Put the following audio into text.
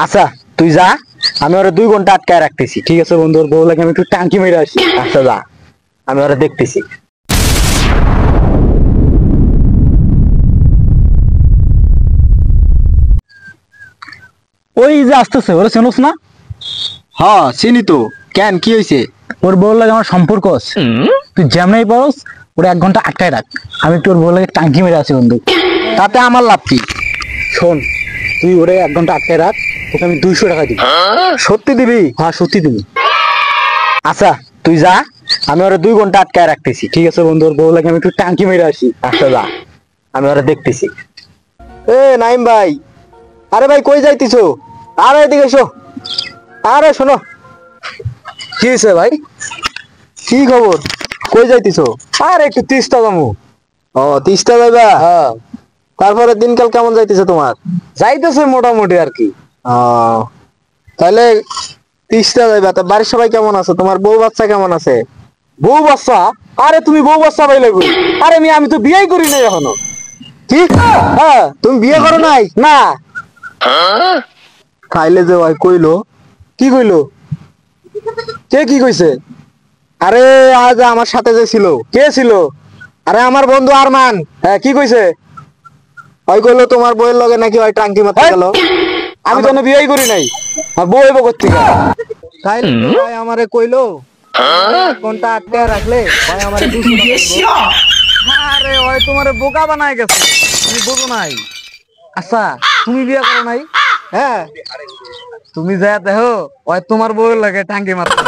আচ্ছা তুই যা, আমি ওরা 2 ঘন্টা আটকায় রাখতেছি। ঠিক আছে বন্ধু, ওর বউ লাগে আমি একটু টাঙ্কি মেরে আসি। আচ্ছা যা, আমি ওরা দেখতেছি। ওই যে আসতেছে, ওরা চেনোস না? হ্যাঁ চিনি তো, কেন কি হয়েছে? ওর বউ লাগে আমার সম্পর্ক আছে, তুই যেমনই পারস ওরা 1 ঘন্টা আটকায় রাখ, আমি একটু ওর বউ লাগে টাঙ্কি মেরে আসি বন্ধু। তাতে আমার লাভ কি? শোন, তুই ওরে 1 ঘন্টা আটকায় রাখ, তোকে আমি 200 টাকা দিবি। সত্যি দিবি? হ্যাঁ সত্যি দিবি। আচ্ছা তুই যা, আমি ওরা 2 ঘন্টা আটকায় রাখতেছি। ঠিক আছে বন্ধু, ওর বউ লাগে আমি একটু টাঙ্কি মেরে আসি। আচ্ছা যা, আমি ওরা দেখতেছি। এ নাইম ভাই, আরে ভাই কই যাইতিছো? আরে এদিকে এসো। আরে শোনো। কি হয়েছে ভাই? কি খবর? কই যাইতিছো? আর একটু তিস্তা যাবো। ও তিস্তা যাইবা? হ্যাঁ তারপরে দিনকাল কেমন যাইতেছে তোমার? যাইতেছে মোটামুটি আর কি। ও তাহলে তিস্তা যাইবা, তা বাড়ির সবাই কেমন আছে? তোমার বউ বাচ্চা কেমন আছে? বউ বাচ্চা? আরে তুমি বউ বাচ্চা পাইলে কই? আরে আমি তো বিয়েই করি নাই এখনো। কি? হ্যাঁ। তুমি বিয়ে করো নাই? না। খাইলে যে ভাই কইলো। কি কইলো? কে কি কইছে? আরে আজ আমার সাথে যে ছিল, কে ছিল? আরে আমার বন্ধু আরমান, হ্যাঁ কি কইছে? ওই কইলো তোমার বউয়ের লগে নাকি ওই টাঙ্কি মারতে হেই! গেল। আমি তো এখনো বিয়েই করি নাই, আর বউ হইব কোত্থেকে? তাই ভাই আমারে কইলো কোনটা আটকে রাখলে ভাই আমারে 200 টাকা দিবো। আরে ওই তোমারে বোকা বানায় গেছে, তুমি বুঝো নাই। আচ্ছা তুমি বিয়ে করো নাই? হ্যাঁ তুমি যা দেখো ওই তোমার বউয়ের লাগে টাঙ্কি মারতে।